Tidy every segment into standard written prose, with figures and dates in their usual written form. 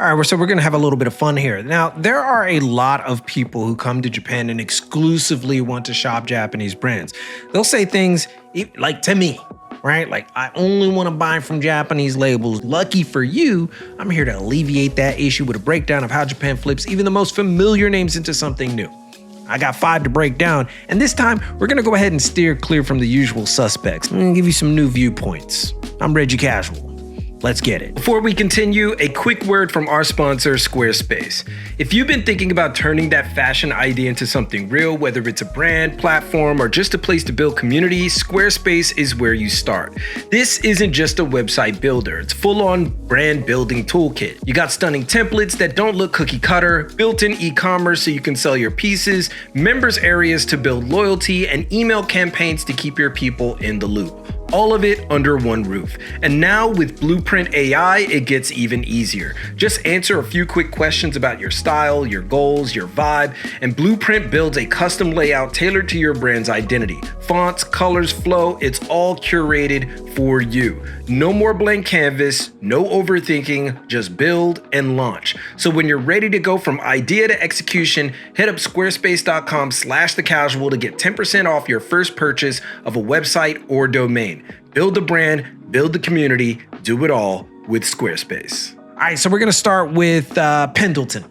All right, so we're going to have a little bit of fun here. Now, there are a lot of people who come to Japan and exclusively want to shop Japanese brands. They'll say things like to me, right? Like, I only want to buy from Japanese labels. Lucky for you, I'm here to alleviate that issue with a breakdown of how Japan flips even the most familiar names into something new. I got 5 to break down, and this time we're gonna go ahead and steer clear from the usual suspects. I'm gonna give you some new viewpoints. I'm THECASUAL. Let's get it. Before we continue, a quick word from our sponsor, Squarespace. If you've been thinking about turning that fashion idea into something real, whether it's a brand, platform, or just a place to build community, Squarespace is where you start. This isn't just a website builder, it's full-on brand building toolkit. You got stunning templates that don't look cookie cutter, built-in e-commerce so you can sell your pieces, members areas to build loyalty, and email campaigns to keep your people in the loop. All of it under one roof. And now with Blueprint AI, it gets even easier. Just answer a few quick questions about your style, your goals, your vibe, and Blueprint builds a custom layout tailored to your brand's identity. Fonts, colors, flow, it's all curated for you. No more blank canvas, no overthinking, just build and launch. So when you're ready to go from idea to execution, hit up squarespace.com/thecasual to get 10% off your first purchase of a website or domain. Build the brand, build the community, do it all with Squarespace. All right, so we're gonna start with Pendleton.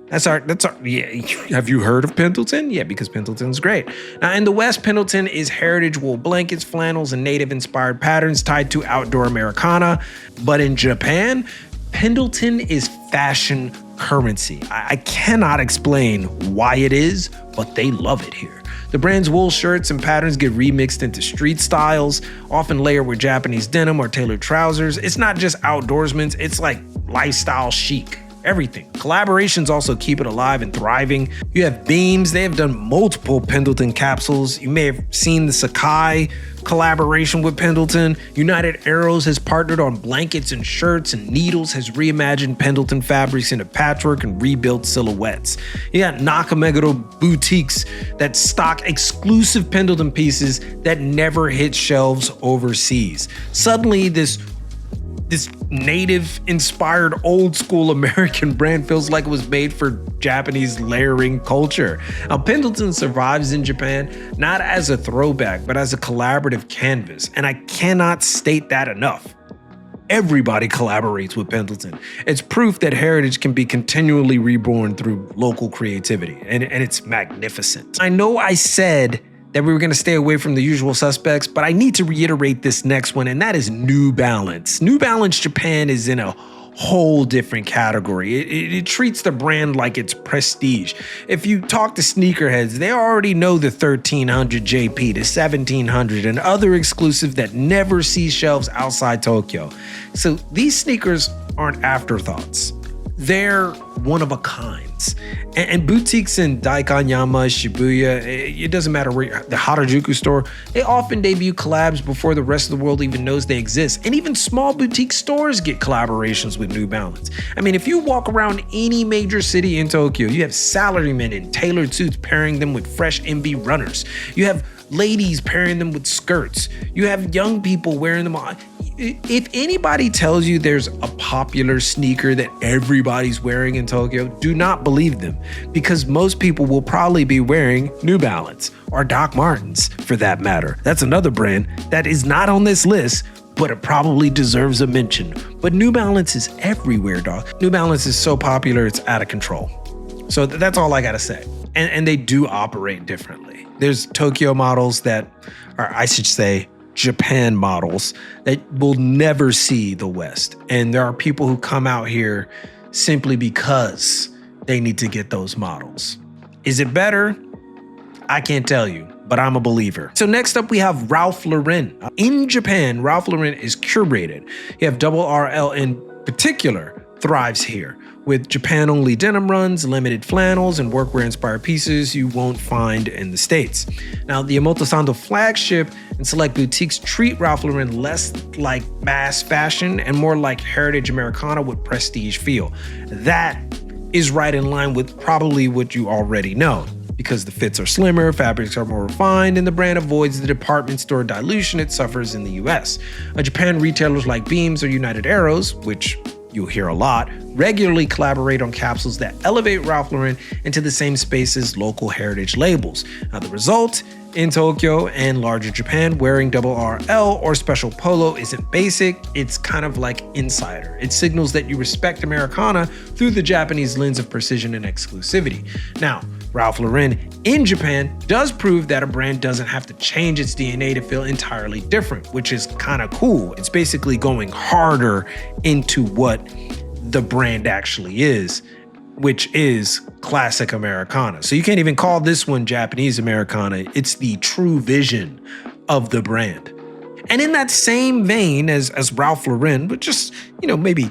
That's our, yeah. Have you heard of Pendleton? Yeah, because Pendleton's great. Now in the West, Pendleton is heritage wool blankets, flannels, and native inspired patterns tied to outdoor Americana. But in Japan, Pendleton is fashion currency. I cannot explain why it is, but they love it here. The brand's wool shirts and patterns get remixed into street styles, often layered with Japanese denim or tailored trousers. It's not just outdoorsmen's, it's like lifestyle chic. Everything. Collaborations also keep it alive and thriving. You have Beams, they have done multiple Pendleton capsules. You may have seen the Sakai collaboration with Pendleton. United Arrows has partnered on blankets and shirts, and Needles has reimagined Pendleton fabrics into patchwork and rebuilt silhouettes. You got Nakameguro boutiques that stock exclusive Pendleton pieces that never hit shelves overseas. Suddenly, this native inspired old school American brand feels like it was made for Japanese layering culture. Now, Pendleton survives in Japan not as a throwback, but as a collaborative canvas. And I cannot state that enough. Everybody collaborates with Pendleton. It's proof that heritage can be continually reborn through local creativity, and it's magnificent. I know I said that we were gonna stay away from the usual suspects, but I need to reiterate this next one, and that is New Balance. New Balance Japan is in a whole different category. It treats the brand like it's prestige. If you talk to sneakerheads, they already know the 1300 JP, the 1700, and other exclusive that never see shelves outside Tokyo. So these sneakers aren't afterthoughts. They're one of a kinds. And boutiques in Daikanyama, Shibuya, it doesn't matter where, the Harajuku store, they often debut collabs before the rest of the world even knows they exist. And even small boutique stores get collaborations with New Balance. I mean, if you walk around any major city in Tokyo, you have salarymen in tailored suits pairing them with fresh MB runners. You have ladies pairing them with skirts. You have young people wearing them on. If anybody tells you there's a popular sneaker that everybody's wearing in Tokyo, do not believe them, because most people will probably be wearing New Balance or Doc Martens for that matter. That's another brand that is not on this list, but it probably deserves a mention. But New Balance is everywhere, dog. New Balance is so popular, it's out of control. So that's all I gotta say. And they do operate differently. There's Tokyo models that are, I should say, Japan models that will never see the West. And there are people who come out here simply because they need to get those models. Is it better? I can't tell you, but I'm a believer. So next up we have Ralph Lauren. In Japan, Ralph Lauren is curated. You have RRL in particular thrives here with Japan-only denim runs, limited flannels, and workwear-inspired pieces you won't find in the States. Now, the Omotesando flagship and select boutiques treat Ralph Lauren less like mass fashion and more like heritage Americana with prestige feel. That is right in line with probably what you already know, because the fits are slimmer, fabrics are more refined, and the brand avoids the department store dilution it suffers in the US. Japan retailers like Beams or United Arrows, which you'll hear a lot, regularly collaborate on capsules that elevate Ralph Lauren into the same space as local heritage labels. Now, the result in Tokyo and larger Japan, wearing RRL or special polo isn't basic, it's kind of like insider. It signals that you respect Americana through the Japanese lens of precision and exclusivity. Now, Ralph Lauren in Japan does prove that a brand doesn't have to change its DNA to feel entirely different, which is kind of cool. It's basically going harder into what the brand actually is, which is classic Americana. So you can't even call this one Japanese Americana. It's the true vision of the brand. And in that same vein as Ralph Lauren, but just, maybe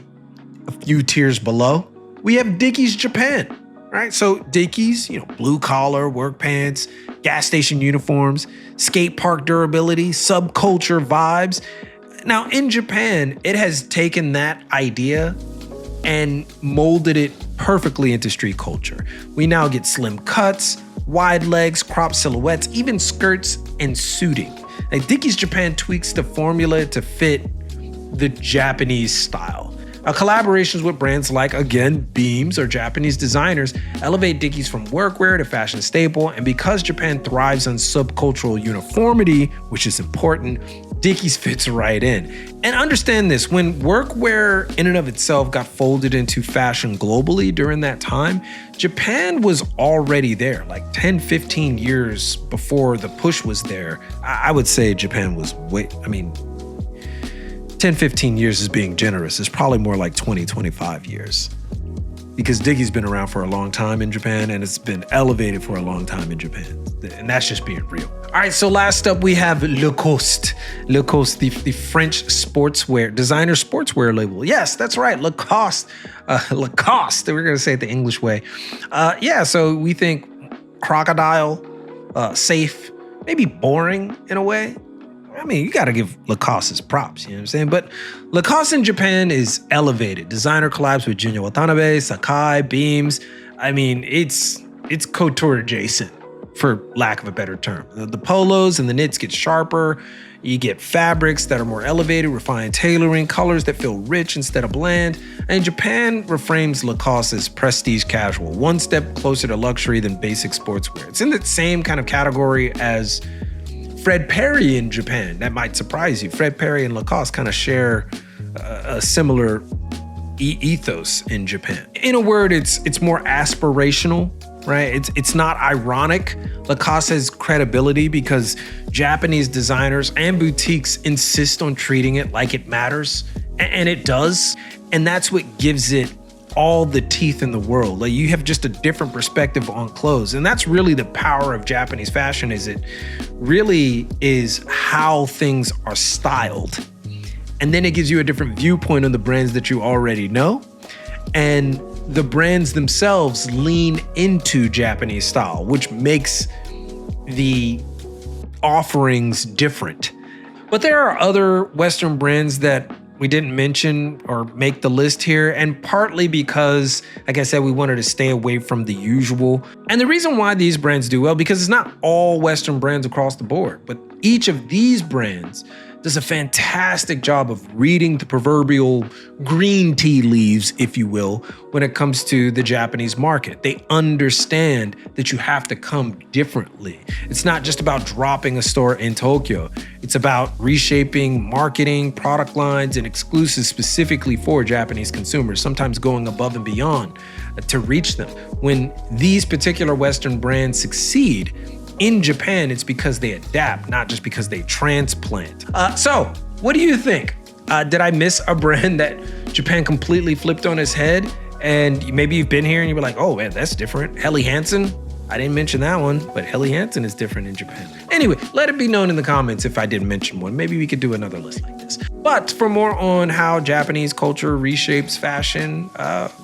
a few tiers below, we have Dickies Japan, right? So Dickies, blue collar, work pants, gas station uniforms, skate park durability, subculture vibes. Now in Japan, it has taken that idea and molded it perfectly into street culture. We now get slim cuts, wide legs, crop silhouettes, even skirts and suiting. Like Dickies Japan tweaks the formula to fit the Japanese style. Collaborations with brands like, again, Beams or Japanese designers elevate Dickies from workwear to fashion staple, and because Japan thrives on subcultural uniformity, which is important, Dickies fits right in. And understand this, when workwear in and of itself got folded into fashion globally during that time, Japan was already there, like 10, 15 years before the push was there. I would say Japan was 10, 15 years is being generous. It's probably more like 20, 25 years. Because Dickies been around for a long time in Japan and it's been elevated for a long time in Japan. And that's just being real. All right, so last up we have Lacoste. Lacoste, the French sportswear, designer sportswear label. Yes, that's right, Lacoste. Lacoste, we're gonna say it the English way. So we think crocodile, safe, maybe boring in a way. I mean, you got to give Lacoste his props, you know what I'm saying? But Lacoste in Japan is elevated. Designer collabs with Junya Watanabe, Sakai, Beams. I mean, it's couture adjacent, for lack of a better term. The polos and the knits get sharper. You get fabrics that are more elevated, refined tailoring, colors that feel rich instead of bland. And Japan reframes Lacoste as prestige casual, one step closer to luxury than basic sportswear. It's in the same kind of category as Fred Perry in Japan. That might surprise you. Fred Perry and Lacoste kind of share a similar ethos in Japan. In a word, it's more aspirational, right? It's not ironic. Lacoste has credibility because Japanese designers and boutiques insist on treating it like it matters, and it does. And that's what gives it all the teeth in the world. Like, you have just a different perspective on clothes. And that's really the power of Japanese fashion, is it really is how things are styled. And then it gives you a different viewpoint on the brands that you already know. And the brands themselves lean into Japanese style, which makes the offerings different. But there are other Western brands that we didn't mention or make the list here, and partly because, like I said, we wanted to stay away from the usual. And the reason why these brands do well, because it's not all Western brands across the board, but each of these brands does a fantastic job of reading the proverbial green tea leaves, if you will, when it comes to the Japanese market. They understand that you have to come differently. It's not just about dropping a store in Tokyo. It's about reshaping marketing, product lines, and exclusives specifically for Japanese consumers, sometimes going above and beyond to reach them. When these particular Western brands succeed in Japan, it's because they adapt, not just because they transplant. So what do you think? Did I miss a brand that Japan completely flipped on its head? And maybe you've been here and you were like, oh man, that's different. Helly Hansen? I didn't mention that one, but Helly Hansen is different in Japan. Anyway, let it be known in the comments if I didn't mention one. Maybe we could do another list like this. But for more on how Japanese culture reshapes fashion,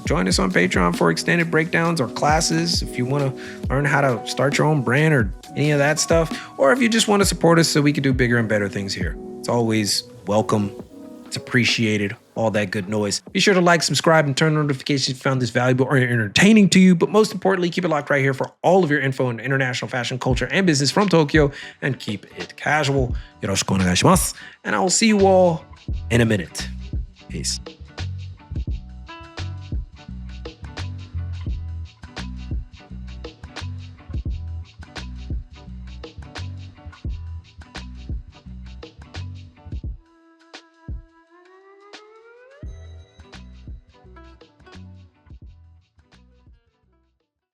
join us on Patreon for extended breakdowns or classes if you want to learn how to start your own brand or any of that stuff, or if you just want to support us so we can do bigger and better things here. It's always welcome. It's appreciated, all that good noise. Be sure to like, subscribe, and turn on notifications if you found this valuable or entertaining to you. But most importantly, keep it locked right here for all of your info on international fashion, culture, and business from Tokyo, and keep it casual. Yoroshiku onegai shimasu. And I will see you all in a minute. Peace.